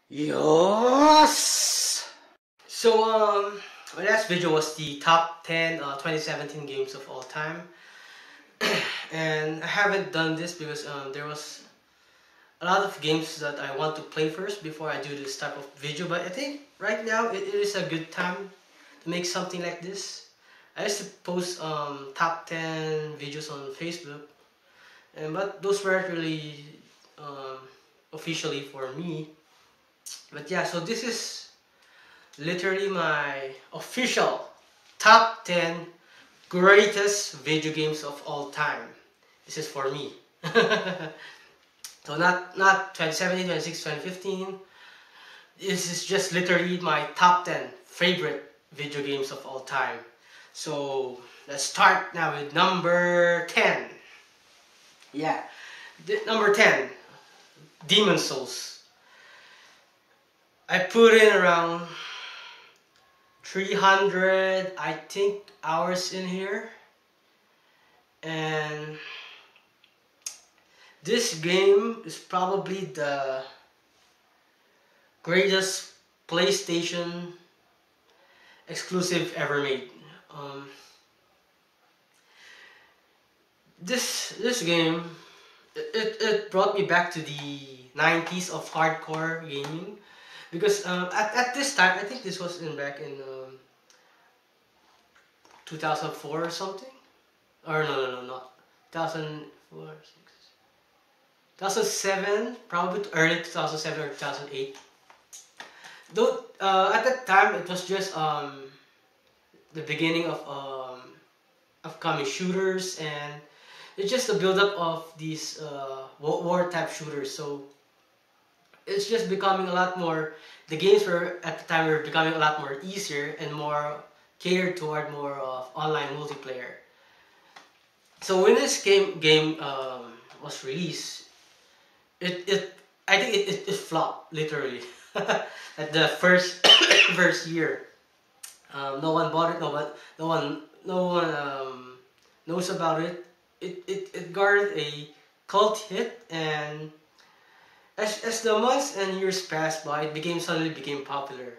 Yes. My last video was the top 10 2017 games of all time, and I haven't done this because there was a lot of games that I want to play first before I do this type of video. But I think right now it is a good time to make something like this. I used to post top 10 videos on Facebook, but those weren't really um, officially for me. But yeah, so this is literally my official top 10 greatest video games of all time. This is for me. So not 2017, 2016, 2015. This is just literally my top 10 favorite video games of all time. So let's start now with number 10. Yeah, number 10, Demon Souls. I put in around 300, I think, hours in here, and this game is probably the greatest PlayStation exclusive ever made. This game, it brought me back to the 90s of hardcore gaming, because at this time, I think this was back in 2004 or something, or no, not 2004, 2007, probably early 2007 or 2008. Though at that time it was just the beginning of upcoming shooters, and it's just the build up of these war type shooters. So it's just becoming a lot more. The games were at the time were becoming a lot more easier and more catered toward more of online multiplayer. So when this game was released, it I think it flopped literally at the first first year. No one bought it. No one knows about it. It garnered a cult hit, and as the months and years passed by, it suddenly became popular.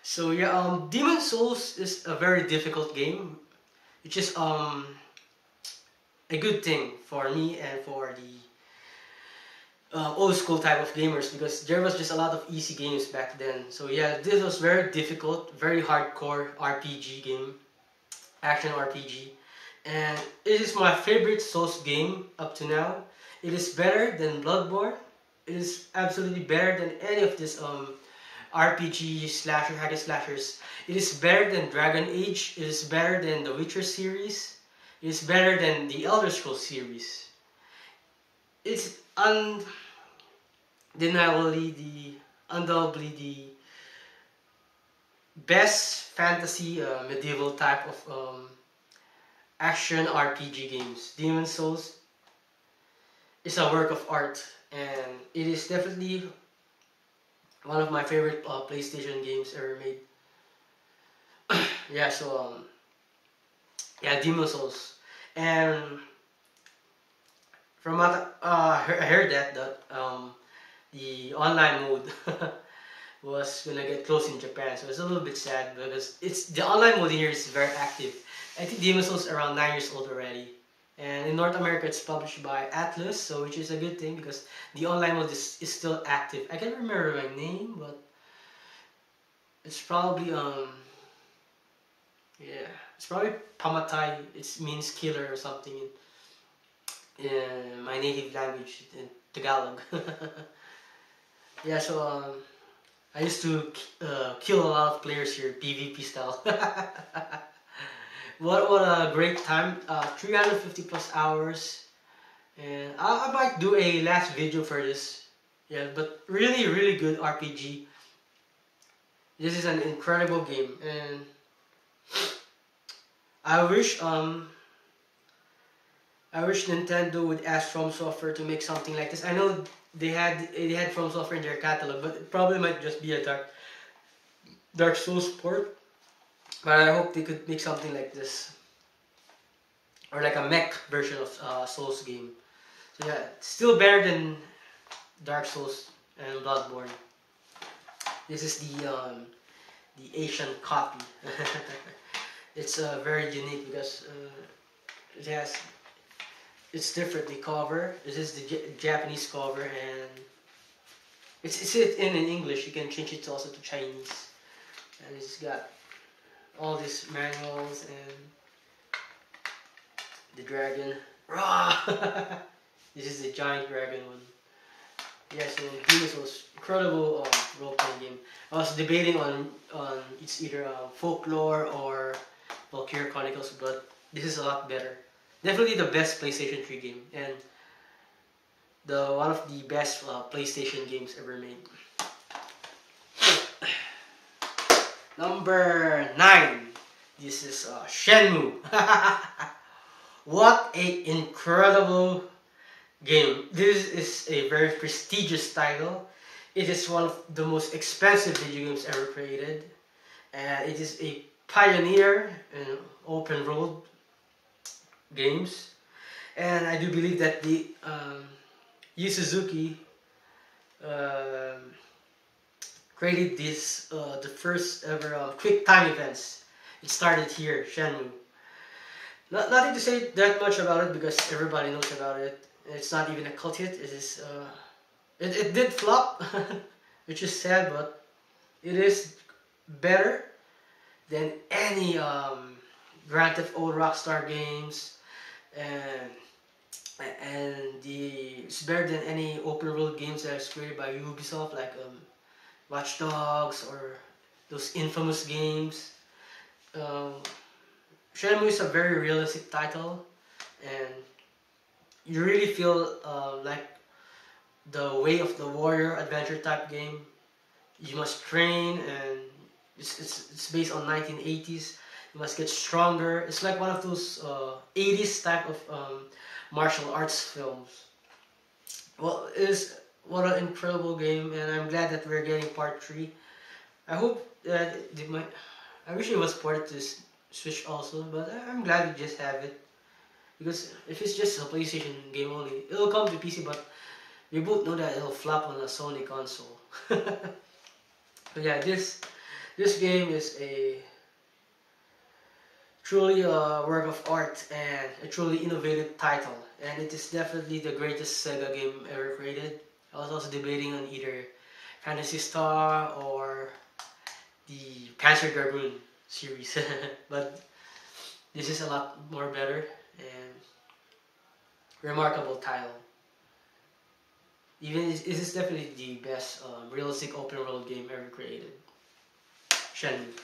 So yeah, Demon Souls is a very difficult game, which is a good thing for me and for the old school type of gamers, because there was just a lot of easy games back then. So yeah, this was very difficult, very hardcore RPG game, action RPG, and it is my favorite Souls game up to now. It is better than Bloodborne. It is absolutely better than any of this RPG slasher hack and slashers. It is better than Dragon Age. It is better than the Witcher series. It is better than the Elder Scrolls series. It's undoubtedly the best fantasy medieval type of action RPG games. Demon Souls is a work of art, and it is definitely one of my favorite PlayStation games ever made. Yeah, so yeah, Demon Souls, and from what I heard that the online mode was gonna get closed in Japan, so it's a little bit sad because the online mode here is very active. I think Demon Souls is around 9 years old already, and in North America it's published by Atlas, so which is a good thing because the online mode is still active. I can't remember my name, but it's probably yeah, it's probably Pamatai. It means killer or something in my native language, in Tagalog. Yeah, so I used to kill a lot of players here, PvP style. What a great time! 350 plus hours, and I might do a last video for this. Yeah, but really good RPG. This is an incredible game, and I wish Nintendo would ask From Software to make something like this. I know they had From Software in their catalog, but it probably might just be a Dark Souls port. But I hope they could make something like this, or like a mech version of Souls game. So yeah, still better than Dark Souls and Bloodborne. This is the Asian copy. It's very unique because it has it's different. The cover. This is the Japanese cover, and it's in English. You can change it also to Chinese, and it's got all these manuals and the dragon. Rah! This is the giant dragon one. Yeah, so this was incredible role-playing game. I was debating on it's either Folklore or Valkyria Chronicles, but this is a lot better. Definitely the best PlayStation 3 game, and the one of the best PlayStation games ever made. Number 9. This is Shenmue. What a incredible game. This is a very prestigious title. It is one of the most expensive video games ever created, and it is a pioneer in open world games. And I do believe that the Yu Suzuki created this the first ever quick time events. It started here, Shenmue. Nothing to say that much about it because everybody knows about it. It's not even a cult hit. It is. It did flop, which is sad, but it is better than any Grand Theft Auto Rockstar games, and it's better than any open world games that are created by Ubisoft, like Watch Dogs or those infamous games. Shenmue is a very realistic title, and you really feel like the way of the warrior adventure type game. You must train, and it's based on 1980s. You must get stronger. It's like one of those 80s type of martial arts films. Well, what an incredible game, and I'm glad that we're getting part 3. I hope that I wish it was ported to Switch also, but I'm glad we just have it. Because if it's just a PlayStation game only, it'll come to PC, but we both know that it'll flop on a Sony console. But yeah, this game is a truly a work of art and a truly innovative title, and it is definitely the greatest Sega game ever created. I was also debating on either Fantasy Star or the Panzer Dragoon series, but this is a lot more better and remarkable title. Even this is definitely the best realistic open world game ever created. Shenmue.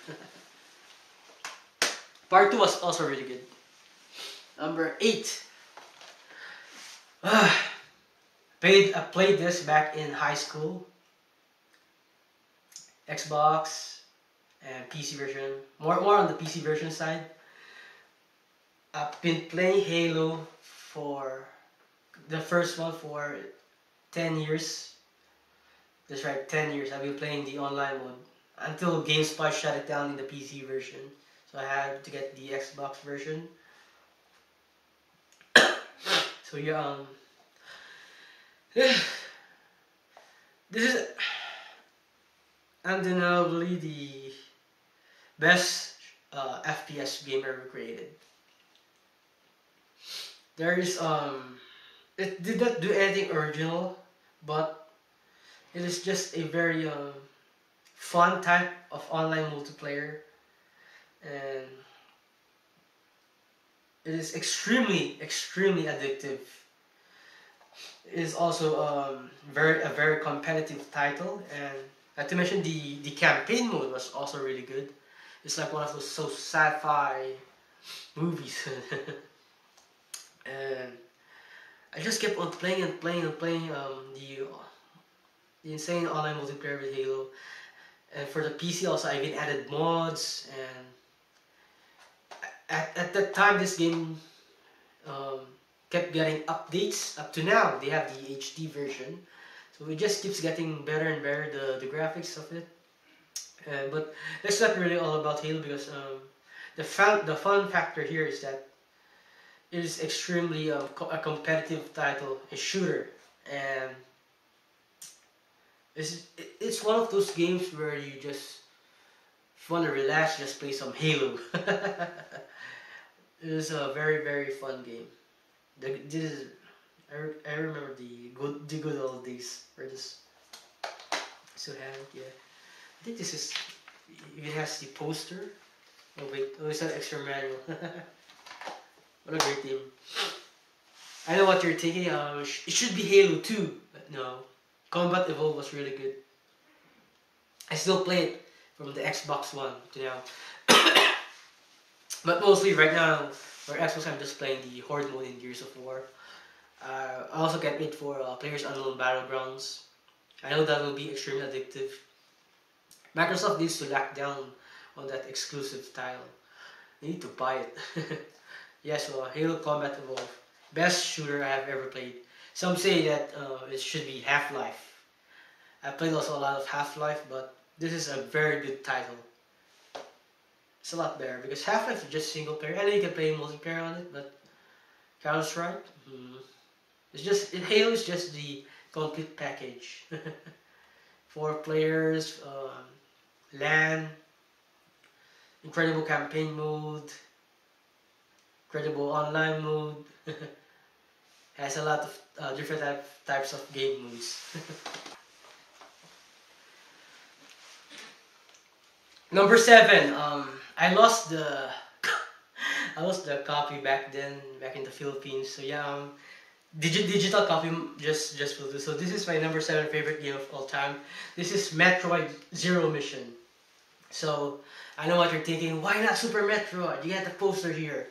Part 2 was also really good. Number 8. I played this back in high school. Xbox and PC version. More on the PC version side. I've been playing Halo for the first one for 10 years. That's right, 10 years. I've been playing the online mode until GameSpy shut it down in the PC version. So I had to get the Xbox version. So yeah, this is undeniably the best FPS game ever created. There is it did not do anything original, but it is just a very fun type of online multiplayer, and it is extremely addictive. It is also a very competitive title, and not to mention the campaign mode was also really good. It's like one of those so sci-fi movies. And I just kept on playing the insane online multiplayer with Halo. And for the PC also, I even added mods, and at that time this game kept getting updates. Up to now, they have the HD version, so it just keeps getting better and better, the graphics of it. But that's not really all about Halo, because the fun factor here is that it is extremely a competitive title, a shooter, and It's one of those games where you just, if you want to relax, just play some Halo. It is a very fun game. This is, I remember the good old days where this still have it. Yeah, I think this is, it has the poster. Oh wait, oh, it's an extra manual. What a great game. I know what you're thinking. It should be Halo 2, but no. Combat Evolved was really good. I still play it from the Xbox One to now. But mostly right now, for Xbox, I'm just playing the Horde mode in Gears of War. I also get it for Players Unknown Battlegrounds. I know that will be extremely addictive. Microsoft needs to lock down on that exclusive title. They need to buy it. Yes, so Halo Combat Evolved. Best shooter I have ever played. Some say that it should be Half-Life. I played also a lot of Half-Life, but this is a very good title. It's a lot better because Half-Life is just single player. I know you can play multiplayer on it, but Counter-Strike, it's just Halo is just the complete package. 4 players, LAN, incredible campaign mode, incredible online mode. Has a lot of different types of game modes. Number 7. I lost the I lost the copy back then, back in the Philippines. So yeah, digital copy just will do. So this is my number 7 favorite game of all time. This is Metroid Zero Mission. So I know what you're thinking. Why not Super Metroid? You got the poster here.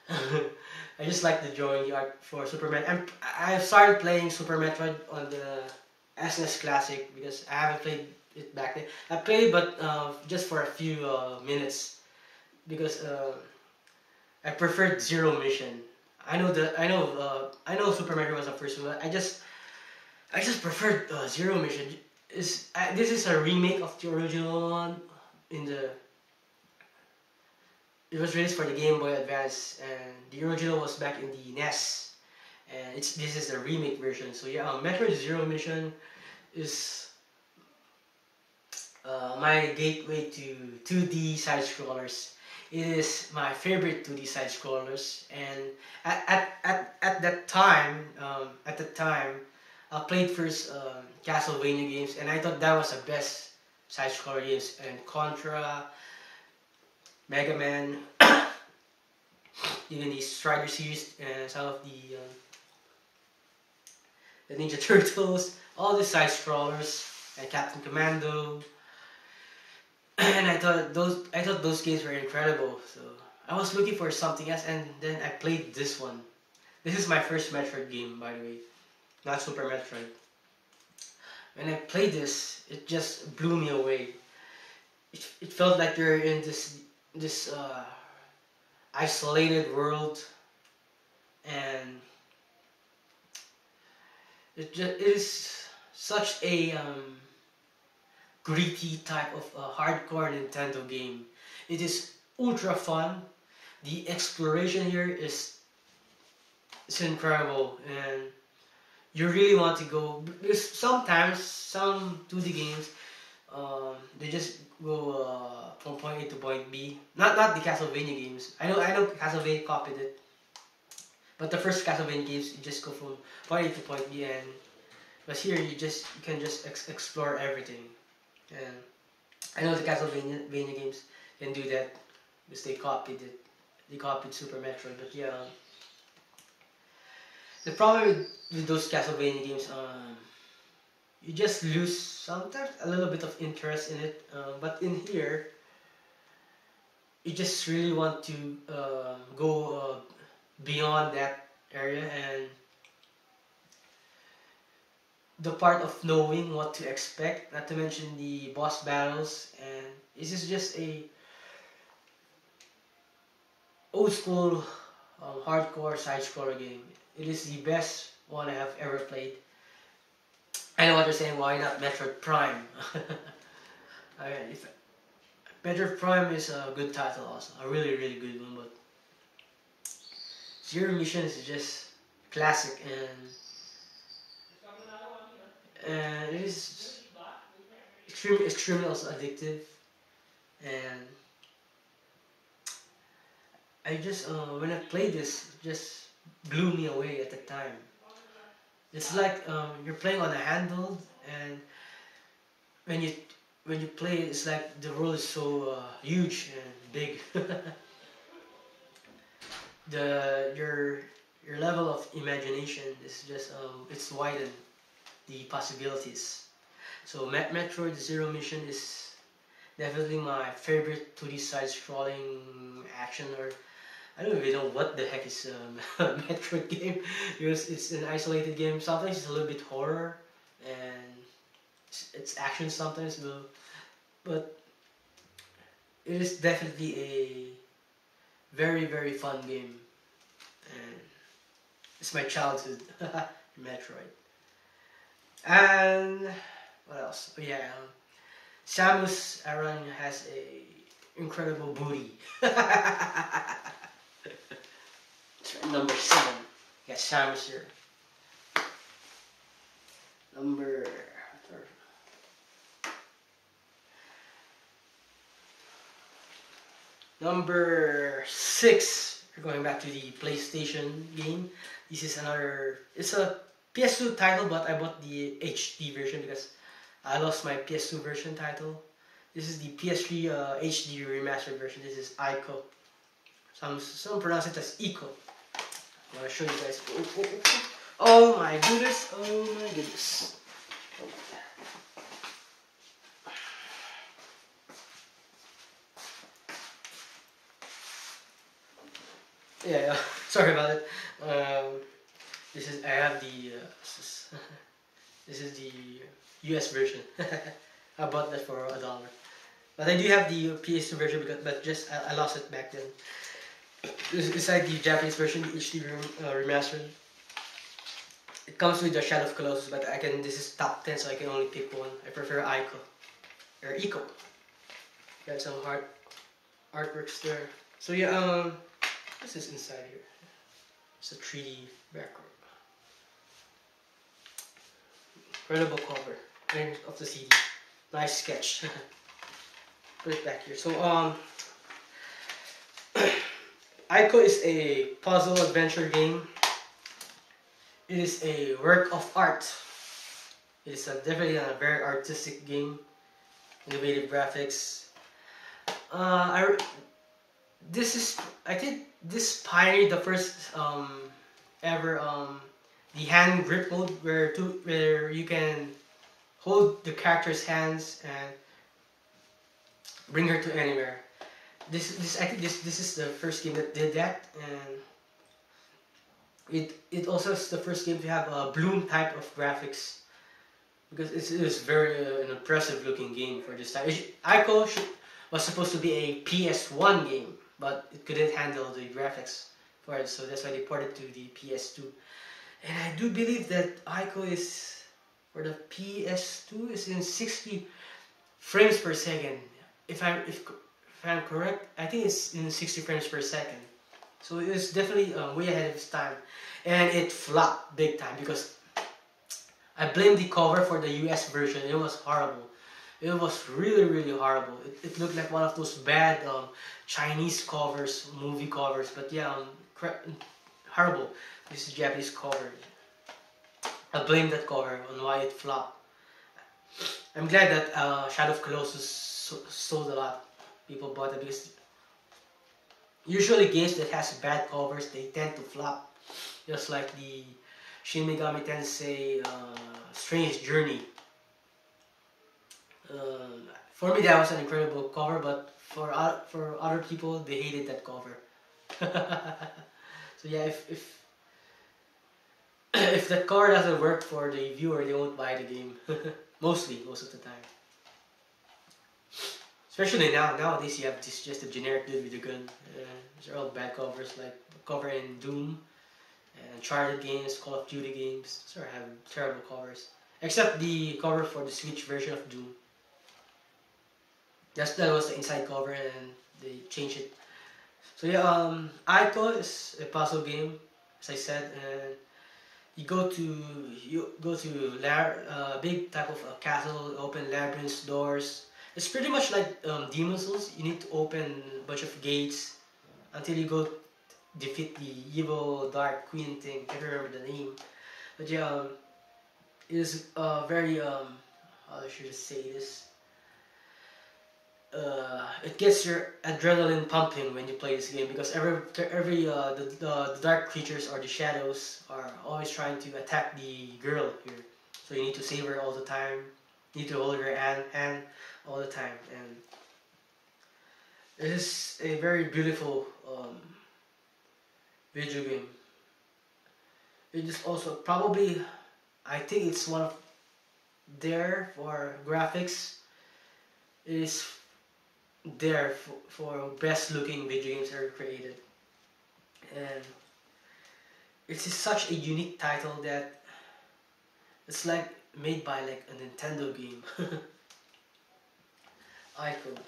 I just like the drawing, the art for Super Metroid. I've started playing Super Metroid on the SNES Classic because I haven't played it back then. I played, but just for a few minutes because I preferred Zero Mission. I know Super Metroid was the first one. But I just preferred Zero Mission. This is a remake of the original one in the. It was released for the Game Boy Advance, and the original was back in the NES, and this is a remake version. So yeah, Metroid Zero Mission is my gateway to 2D side scrollers. It is my favorite 2D side scrollers, and at that time, I played first Castlevania games, and I thought that was the best side scroller games, and Contra, Mega Man, even the Strider series, and some of the Ninja Turtles, all the side scrollers, and Captain Commando, and I thought those games were incredible. So I was looking for something else, and then I played this one. This is my first Metroid game, by the way, not Super Metroid. When I played this, it just blew me away. It felt like you're in this isolated world, and it is such a gritty type of hardcore Nintendo game. It is ultra fun. The exploration here is incredible, and you really want to go, because sometimes some 2D games they just go from point A to point B. Not the Castlevania games. I know Castlevania copied it, but the first Castlevania games you just go from point A to point B, and but here you can just explore everything. And I know the Castlevania games can do that because they copied it. They copied Super Metroid, but yeah. The problem with those Castlevania games, you just lose sometimes a little bit of interest in it. But in here, you just really want to go beyond that area, and the part of knowing what to expect, not to mention the boss battles, and this is just a old school hardcore side scroller game. It is the best one I have ever played. I know what you're saying, why not Metroid Prime? Metroid Prime is a good title also, a really good one, but Zero Mission is just classic, and it is extremely also addictive, and I just when I played this, it just blew me away at the time. It's like you're playing on a handheld, and when you when you play, it's like the world is so huge and big. Your level of imagination is just it's widened the possibilities. So Metroid Zero Mission is definitely my favorite 2D side-scrolling action, or I don't even know what the heck is Metroid game, because it's an isolated game. Sometimes it's a little bit horror and it's action sometimes, but it is definitely a very fun game, and it's my childhood Metroid. And what else? Oh, yeah, Samus Aran has a incredible booty. Number 7. Yeah, Samus here. Number 6. We're going back to the PlayStation game. This is it's a PS2 title, but I bought the HD version because I lost my PS2 version title. This is the PS3 HD remastered version. This is Ico. Some pronounce it as Ico. I'm gonna show you guys. Oh my goodness! Oh my goodness! Yeah, sorry about it. I have the this is the US version. I bought that for $1, but I do have the PS2 version but just I lost it back then. It's like the Japanese version, the HD remastered. It comes with the Shadow of Colossus, but this is top 10, so I can only pick one. I prefer Ico or Ico. Got some artworks there. So yeah, what's this inside here? It's a 3D background. Incredible cover of the CD. Nice sketch. Put it back here. So Ico is a puzzle adventure game. It is a work of art. It is definitely a very artistic game. Innovative graphics. I think this pioneered the first ever the hand grip mode where you can hold the character's hands and bring her to anywhere. I think this is the first game that did that, and it also is the first game to have a bloom type of graphics, because it is very an impressive looking game for this time. Ico was supposed to be a PS1 game, but it couldn't handle the graphics for it, so that's why they ported to the PS2. And I do believe that Ico is, for the PS2, is in 60 frames per second. If I'm correct, I think it's in 60 frames per second. So it was definitely way ahead of its time. And it flopped big time because I blame the cover for the US version. It was horrible. It was really horrible. It looked like one of those bad Chinese covers, movie covers. But yeah, horrible. This is Japanese cover. I blame that cover on why it flopped. I'm glad that Shadow of Colossus sold a lot. People bought it because usually games that has bad covers, they tend to flop. Just like the Shin Megami Tensei Strange Journey. For me that was an incredible cover, but for other people they hated that cover. So yeah, if that cover doesn't work for the viewer, they won't buy the game. most of the time. Especially nowadays you have just a generic dude with a gun. These are all bad covers, like cover in Doom and Uncharted games, Call of Duty games. These have terrible covers. Except the cover for the Switch version of Doom. That was the inside cover and they changed it. So yeah, Ico is a puzzle game, as I said, and you go to big type of castle, open labyrinths, doors. It's pretty much like Demon Souls. You need to open a bunch of gates until you go defeat the evil Dark Queen thing. I can't remember the name, but yeah, it is very how should I say this? It gets your adrenaline pumping when you play this game because the dark creatures or the shadows are always trying to attack the girl here. So you need to save her all the time. You need to hold her hand all the time, and it is a very beautiful video game. It is also probably, I think it's one of there for graphics. It is there for best looking video games ever created, and it is such a unique title that it's like made by like a Nintendo game. Icon.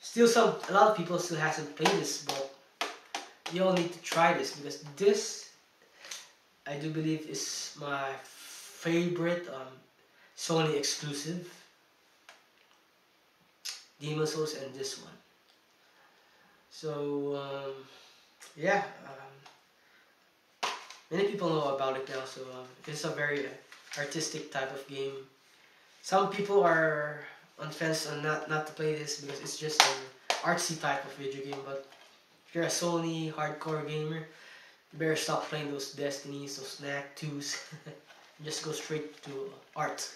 Still, a lot of people still hasn't played this, but you all need to try this because this, I do believe, is my favorite Sony exclusive. Demon Souls and this one. So yeah, many people know about it now. So it's a very artistic type of game. Some people are on fence on not to play this because it's just an artsy type of video game. But if you're a Sony hardcore gamer, you better stop playing those Destinies, those Snack 2s. Just go straight to art.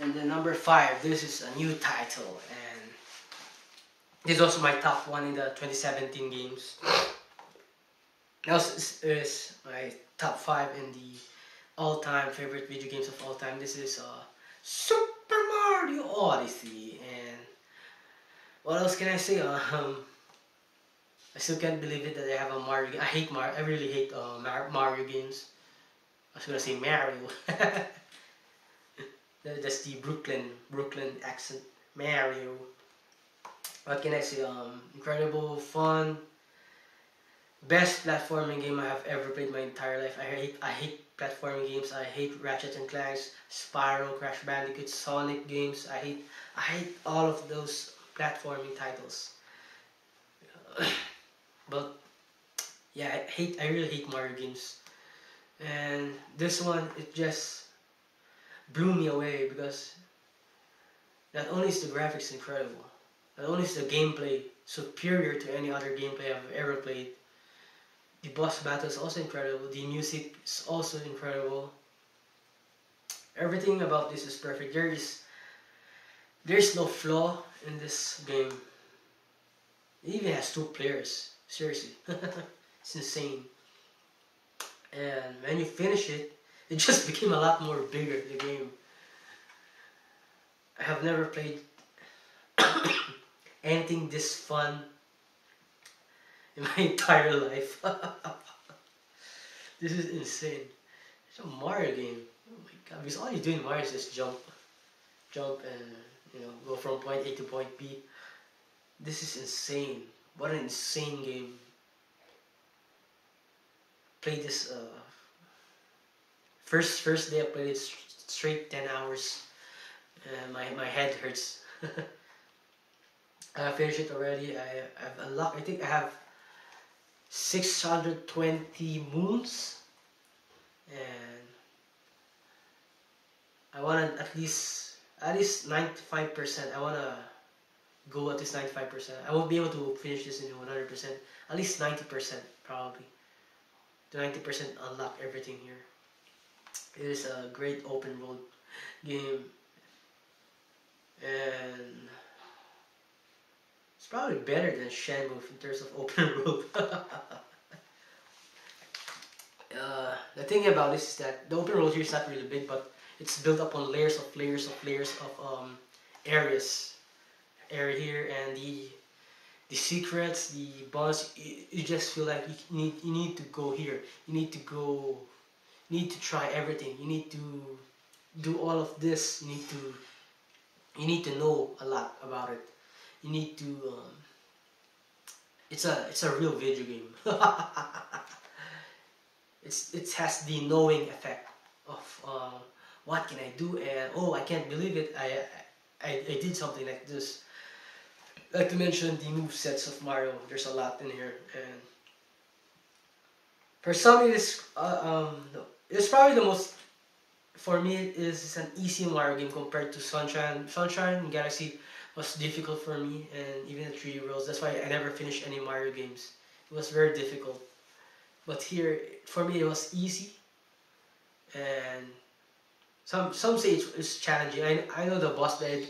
And then number 5, this is a new title, and this is also my top one in the 2017 games. This is my top 5 in the all-time favorite video games of all time. This is Super Mario Odyssey, and what else can I say? I still can't believe it that I have a Mario game. I hate Mario. I really hate Mario games. I was gonna say Mario. That's the Brooklyn accent. Mario. What can I say? Incredible fun. Best platforming game I have ever played my entire life. I hate platforming games. I hate Ratchet and Clank, Spyro, Crash Bandicoot, Sonic games. I hate all of those platforming titles. But yeah, I really hate Mario games. And this one, it just blew me away because not only is the graphics incredible, not only is the gameplay superior to any other gameplay I've ever played, the boss battle is also incredible, the music is also incredible. Everything about this is perfect. There's no flaw in this game. It even has 2 players. Seriously. It's insane. And when you finish it, it just became a lot more bigger, the game. I have never played anything this fun in my entire life. This is insane. It's a Mario game. Oh my god, because all you do in Mario is just jump and go from point A to point B. This is insane. What an insane game. Played this first day I played it straight 10 hours. My head hurts. I finished it already. I've unlocked, I think I have 620 moons, and I want at least 95%. I want to go at least 95%. I won't be able to finish this in 100%. At least 90% probably. The 90% unlock everything here. It is a great open world game, and it's probably better than Shenmue in terms of open world. The thing about this is that the open world here is not really big, but it's built up on layers of areas. Area here, and the secrets, the bonus. You just feel like you need to go here. You need to try everything. You need to do all of this, you need to know a lot about it. You need to it's a real video game. It has the knowing effect of what can I do, and oh, I can't believe it, I did something like this. Like to mention the move sets of Mario. There's a lot in here, and for some it is it's probably the most, for me it is an easy Mario game compared to Sunshine. Sunshine Galaxy was difficult for me, and even the 3D Worlds. That's why I never finished any Mario games. It was very difficult. But here, for me, it was easy, and some say it's challenging. I know the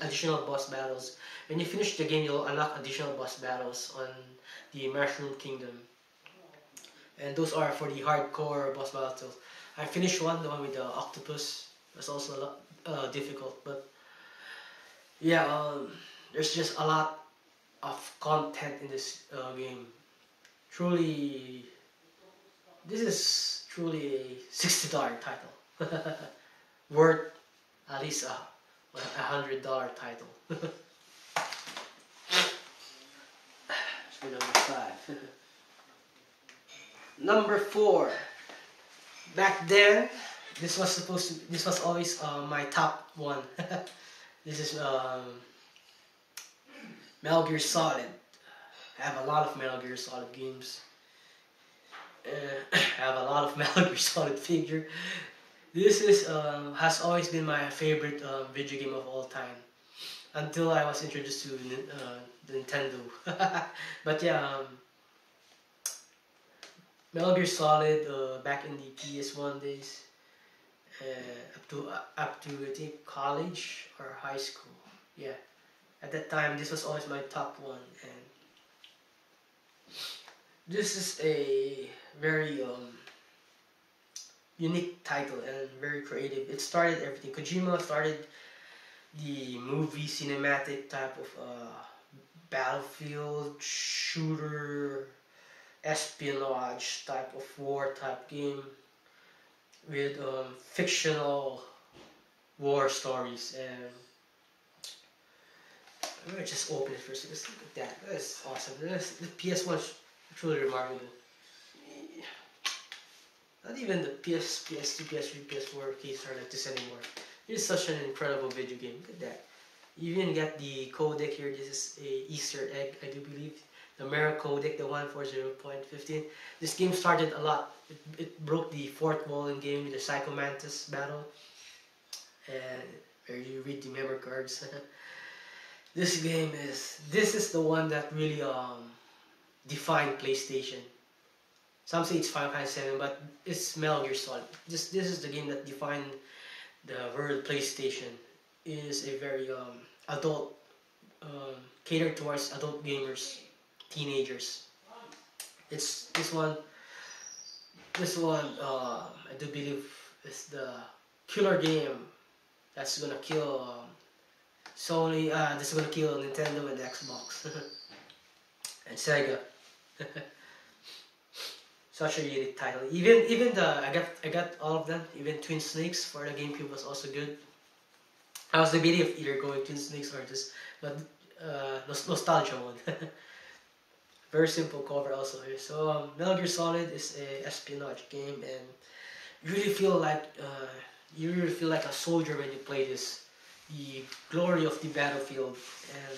additional boss battles. When you finish the game, you'll unlock additional boss battles on the Mushroom Kingdom, and those are for the hardcore boss battles. I finished one, the one with the octopus. That's also a lot difficult, but yeah, there's just a lot of content in this game. Truly, this is truly a $60 title, worth at least a $100 title. Number 5. Number 4. Back then, this was always my top one. This is Metal Gear Solid. I have a lot of Metal Gear Solid games. I have a lot of Metal Gear Solid figure. This is has always been my favorite video game of all time, until I was introduced to Nintendo. But yeah, Metal Gear Solid back in the PS1 days, up to I think college or high school. Yeah, at that time this was always my top one, and this is a very unique title and very creative. It started everything. Kojima started the movie cinematic type of battlefield shooter espionage type of war type game with fictional war stories. And let me just open it first. Let's look at that. That's awesome. The PS1 is truly remarkable. Not even the PS2, PS3, PS4 cases are like this anymore. It is such an incredible video game. Look at that. You even got the codec here. This is a Easter egg, I do believe. The Mero codec, the 140.15. This game started a lot. It broke the fourth wall in game with the Psycho Mantis battle, and where you read the memory cards. This is the one that really defined PlayStation. Some say it's Final Fantasy 7, but it's Metal Gear Solid. This is the game that defined the world PlayStation. It is a very adult, catered towards adult gamers, teenagers. It's this one. I do believe is the killer game that's gonna kill Sony. This is gonna kill Nintendo and Xbox and Sega. Such a unique title. Even I got all of them. Even Twin Snakes for the GameCube was also good. I was debating of either going Twin Snakes or this, but nostalgia one. Very simple cover also here. So Metal Gear Solid is a espionage game, and you really feel like a soldier when you play this. The glory of the battlefield and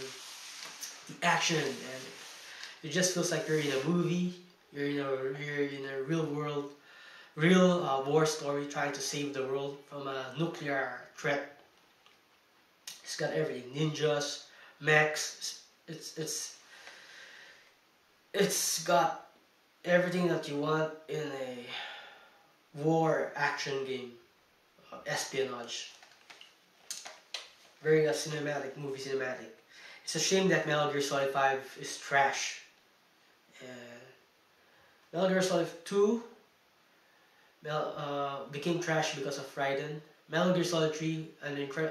the action, and it just feels like you're in a movie. You're in a real world, war story, trying to save the world from a nuclear threat. It's got everything: ninjas, mechs. It's got everything that you want in a war action game, espionage. Very movie cinematic. It's a shame that Metal Gear Solid 5 is trash. Metal Gear Solid 2 became trash because of Raiden. Metal Gear Solid 3,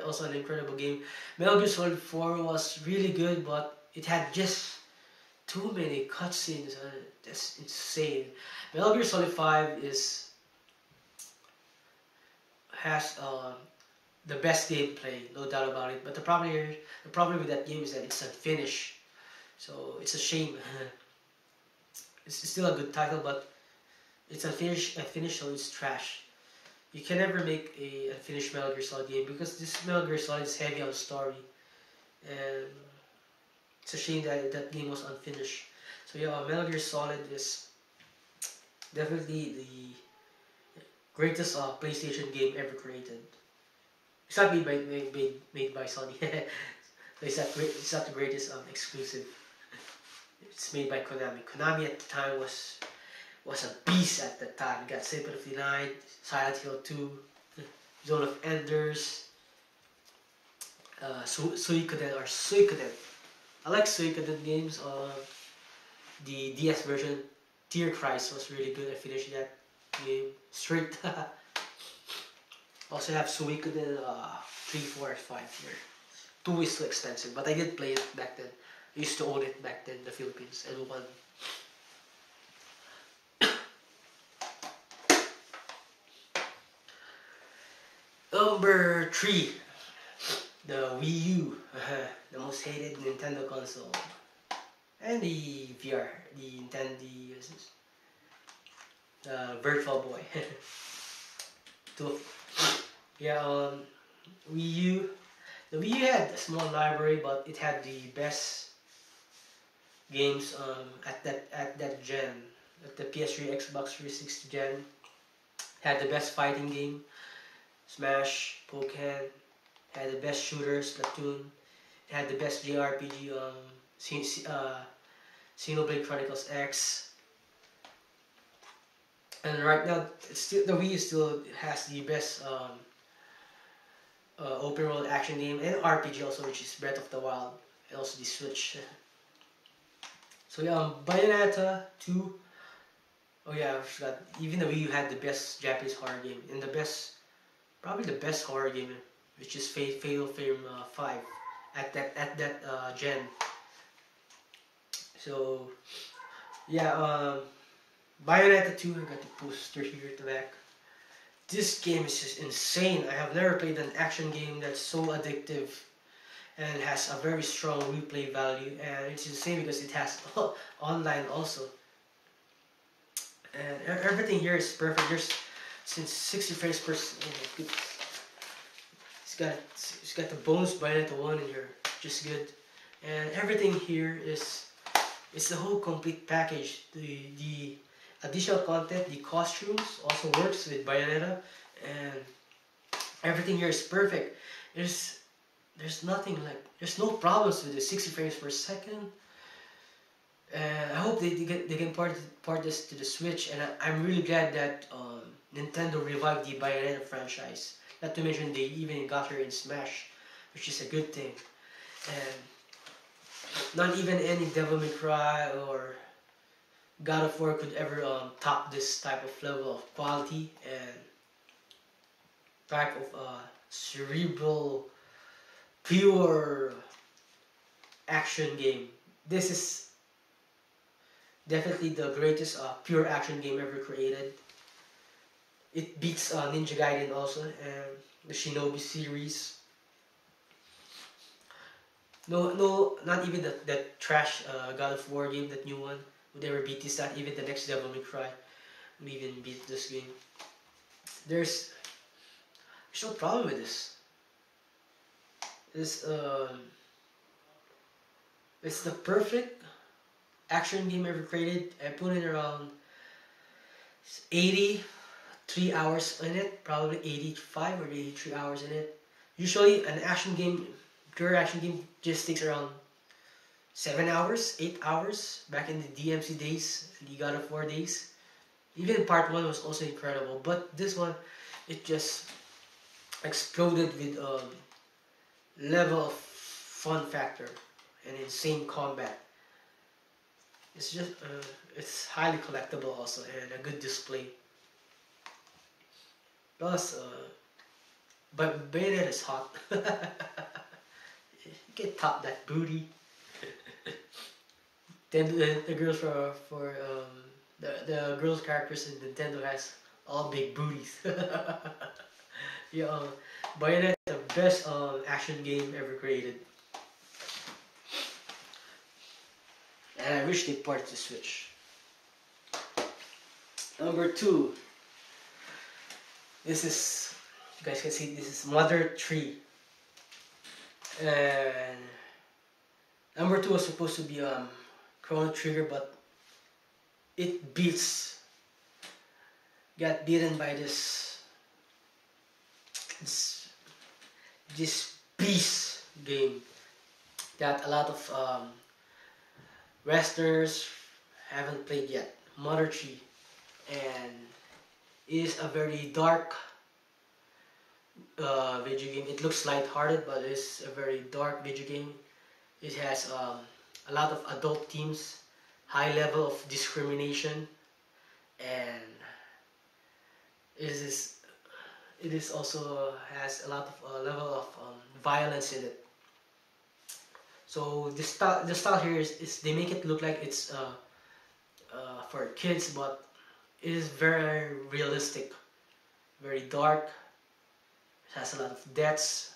also an incredible game. Metal Gear Solid 4 was really good, but it had just too many cutscenes. That's insane. Metal Gear Solid 5 has the best gameplay, no doubt about it. But the problem with that game is that it's unfinished. So it's a shame. It's still a good title, but it's unfinished, so it's trash. You can never make a unfinished Metal Gear Solid game because this Metal Gear Solid is heavy on story, and it's a shame that that game was unfinished. So yeah, Metal Gear Solid is definitely the greatest PlayStation game ever created. It's not made by Sony. It's not the greatest exclusive. It's made by Konami. Konami at the time was a beast at the time. You got Symphony of the Night, Silent Hill 2, Zone of Enders, Suikoden or Suikoden. I like Suikoden games. The DS version, Tear Christ, was really good. I finished that game straight. Also have Suikoden 3, 4, 5 here. 2 is too expensive, but I did play it back then. I used to own it back then in the Philippines and won. Number 3, the Wii U, the most hated Nintendo console, and the VR, the Nintendo, Virtual Boy. Two, yeah, Wii U. The Wii U had a small library, but it had the best games at that gen. At the PS3, Xbox 360 gen, had the best fighting game, Smash, Pokken, had the best shooters, Splatoon, had the best JRPG, Xenoblade Chronicles X. And right now, the Wii still has the best open world action game and RPG also, which is Breath of the Wild, and also the Switch. So yeah, Bayonetta 2. Oh yeah, I forgot. Even the Wii U had the best Japanese horror game and probably the best horror game, which is Fatal Frame 5 at that gen. So yeah, Bayonetta 2. I got the poster here at the back. This game is just insane. I have never played an action game that's so addictive and has a very strong replay value, and it's insane because it has online also. And everything here is perfect. There's since 60 frames per second. It's got the bonus Bayonetta 1 in here, just good. And everything here it's the whole complete package. The additional content, the costumes also works with Bayonetta, and everything here is perfect. There's no problems with the 60 frames per second. And I hope they can port this to the Switch, and I'm really glad that Nintendo revived the Bayonetta franchise. Not to mention they even got her in Smash, which is a good thing. And not even any Devil May Cry or God of War could ever top this type of level of quality and type of cerebral, pure action game. This is definitely the greatest pure action game ever created. It beats Ninja Gaiden also and the Shinobi series. No, not even that trash God of War game, that new one would ever beat this. Not even the next Devil May Cry would even beat this game. There's no problem with this. It's the perfect action game ever created. I put in around 83 hours in it, probably 85 or 83 hours in it. Usually an action game, pure action game, just takes around 7 hours, 8 hours back in the DMC days, the God of War days. Even part 1 was also incredible, but this one, it just exploded with level of fun factor and insane combat. It's just it's highly collectible also and a good display. Plus, but Bayonetta is hot. You can top that booty. Then the girls the girls characters in Nintendo has all big booties. Yeah, Bayonetta best action game ever created. And I wish they port to Switch. Number 2. This is, you guys can see, this is Mother 3. And number 2 was supposed to be Chrono Trigger, but it got beaten by this beast game that a lot of Westerners haven't played yet. Monarchy, and it is a very dark video game. It looks light-hearted, but it's a very dark video game. It has a lot of adult themes, high level of discrimination, and it is also has a lot of level of violence in it. So the style here is they make it look like it's for kids, but it is very realistic, very dark. It has a lot of deaths.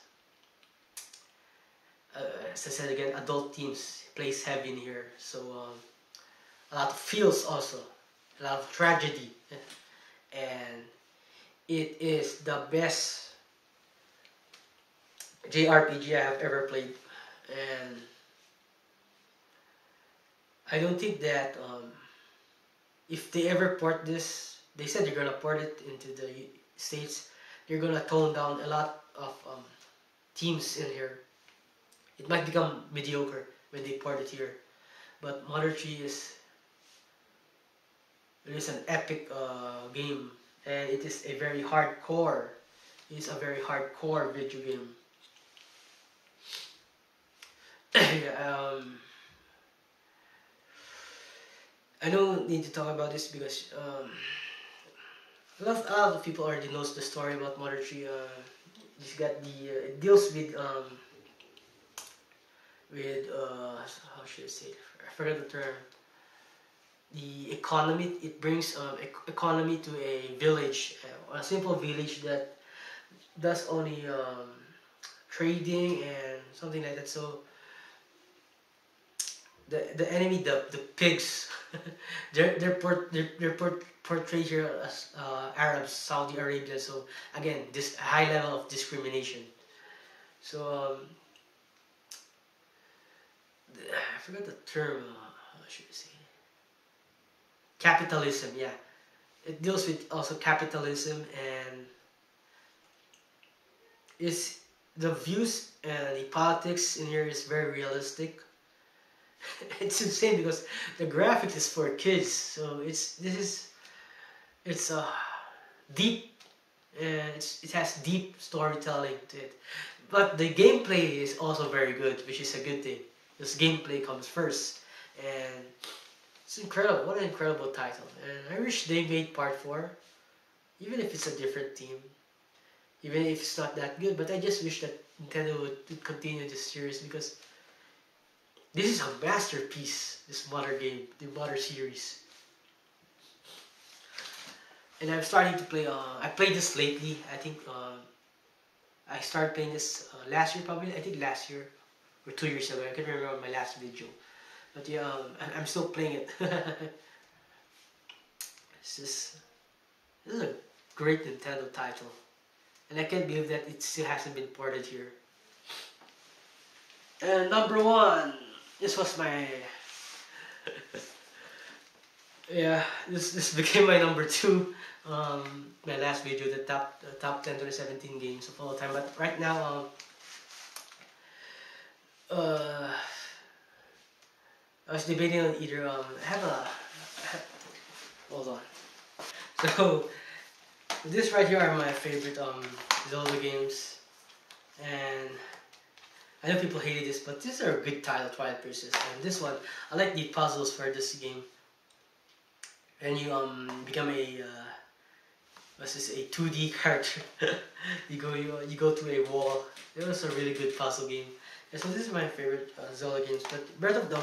As I said again, adult themes plays heavy in here. So a lot of feels also, a lot of tragedy, and it is the best JRPG I have ever played. And I don't think that if they ever port this, they said they're gonna port it into the States, they're gonna tone down a lot of themes in here. It might become mediocre when they port it here, but monarchy is an epic game, and it is a very hardcore. It's a very hardcore video game. Yeah, I don't need to talk about this because a lot of people already knows the story about monarchy. It's got it deals with how should I say it? I forgot the term. The economy. It brings economy to a village, a simple village that does only trading and something like that. So the enemy, the pigs, they're portrayed here as Arabs, Saudi Arabia. So again, this high level of discrimination. So I forgot the term. How should I say? Capitalism. Yeah, it deals with also capitalism, and is the views and the politics in here is very realistic. It's insane because the graphics is for kids, so it's deep, and it has deep storytelling to it. But the gameplay is also very good, which is a good thing. This gameplay comes first, and it's incredible. What an incredible title! And I wish they made part 4, even if it's a different team, even if it's not that good. But I just wish that Nintendo would continue this series because this is a masterpiece, this Mother game, the Mother series. And I'm starting to play, I played this lately. I think I started playing this last year probably. I think last year or 2 years ago. I can't remember my last video. But yeah, I'm still playing it. This is a great Nintendo title. And I can't believe that it still hasn't been ported here. And number 1. This was my yeah. This became my number 2. My last video, the top 10 2017 games of all time. But right now, I was debating on either hold on. So this right here are my favorite Zelda games, and I know people hated this, but these are a good title, Twilight Princess. And this one, I like the puzzles for this game. And you become a what's this? A 2D character. you go to a wall. It was a really good puzzle game. And so this is my favorite Zelda games. But Breath of the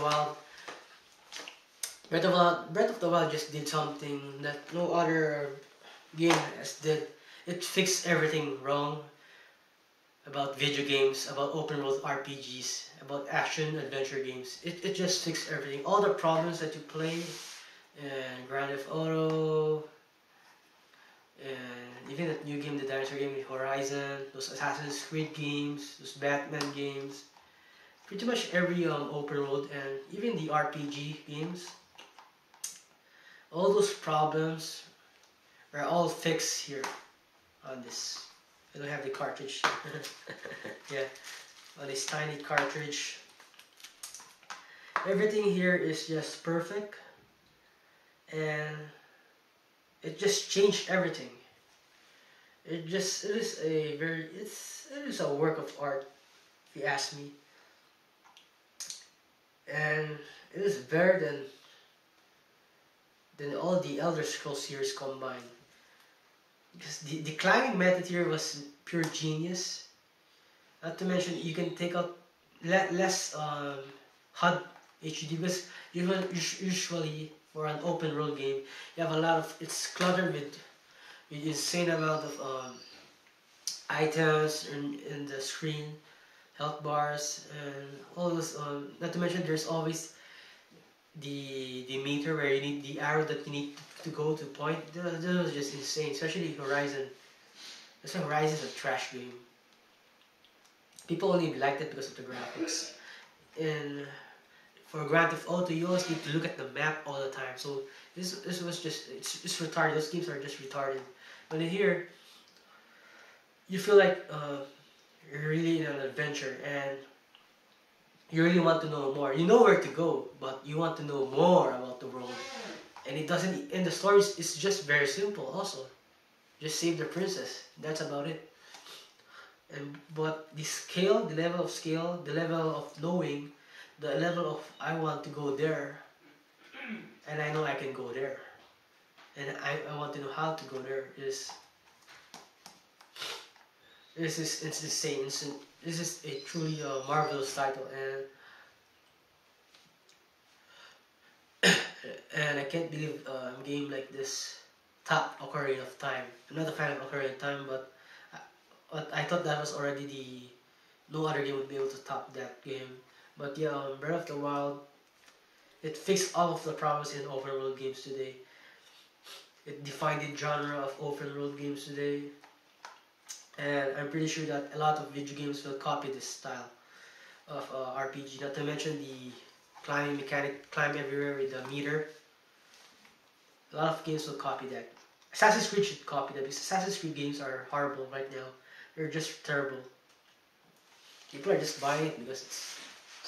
Wild just did something that no other game has did. It fixed everything wrong. about video games, about open world RPGs, about action adventure games. It just fixed everything. All the problems that you play in Grand Theft Auto, and even that new game, the dinosaur game, Horizon, those Assassin's Creed games, those Batman games, pretty much every open world and even the RPG games, all those problems are all fixed here on this. I don't have the cartridge. Yeah, on this tiny cartridge. Everything here is just perfect, and it just changed everything. It is a work of art, if you ask me, and it is better than all the Elder Scrolls series combined. Because the climbing method here was pure genius. Not to mention you can take out less HUD HD, because usually for an open world game you have a lot of, it's cluttered with insane amount of items in the screen, health bars, and all those. Not to mention there's always the meter where you need the arrow that you need to go to point. That was just insane, especially Horizon. That's why Horizon is a trash game. People only liked it because of the graphics. And for Grand Theft Auto, you always need to look at the map all the time. So this was just, it's retarded. Those games are just retarded. But in here, you feel like you're really in an adventure and you really want to know more. You know where to go, but you want to know more about the world. And it doesn't, and the story is just very simple also. Just save the princess. That's about it. But the scale, the level of scale, the level of knowing, the level of I want to go there, and I know I can go there, and I want to know how to go there, it's insane. This is a truly marvelous title, and I can't believe a game like this top Ocarina of Time. I'm not a fan of Ocarina of Time, but I thought that was already no other game would be able to top that game. But yeah, Breath of the Wild, it fixed all of the problems in open world games today. It defined the genre of open world games today. And I'm pretty sure that a lot of video games will copy this style of RPG. Not to mention the climbing mechanic, climb everywhere with the meter. A lot of games will copy that. Assassin's Creed should copy that, because Assassin's Creed games are horrible right now. They're just terrible. People are just buying it because it's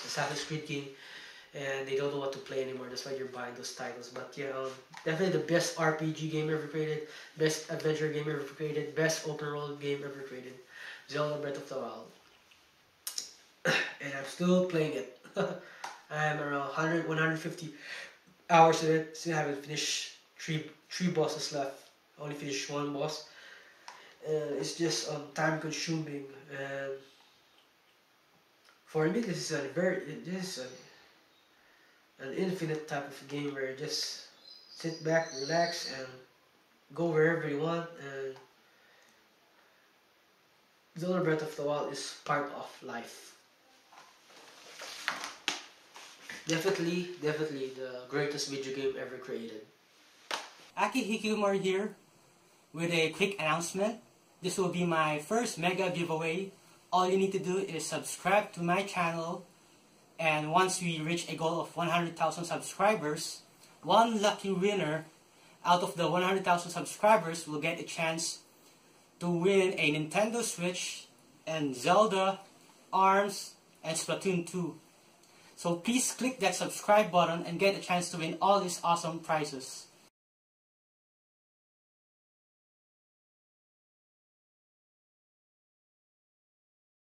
Assassin's Creed game and they don't know what to play anymore. That's why you're buying those titles. But yeah, definitely the best RPG game ever created, best adventure game ever created, best open world game ever created. Zelda Breath of the Wild. And I'm still playing it. I'm around 150 hours in it. Still haven't finished three bosses left. Only finished one boss. And it's just time consuming, and for me this is an infinite type of game where you just sit back, relax, and go wherever you want. And Zelda Breath of the Wild is part of life. Definitely the greatest video game ever created. Aki Hikikomori here with a quick announcement. This will be my first mega giveaway. All you need to do is subscribe to my channel, and once we reach a goal of 100,000 subscribers, one lucky winner out of the 100,000 subscribers will get a chance to win a Nintendo Switch and Zelda, ARMS, and Splatoon 2. So please click that subscribe button and get a chance to win all these awesome prizes.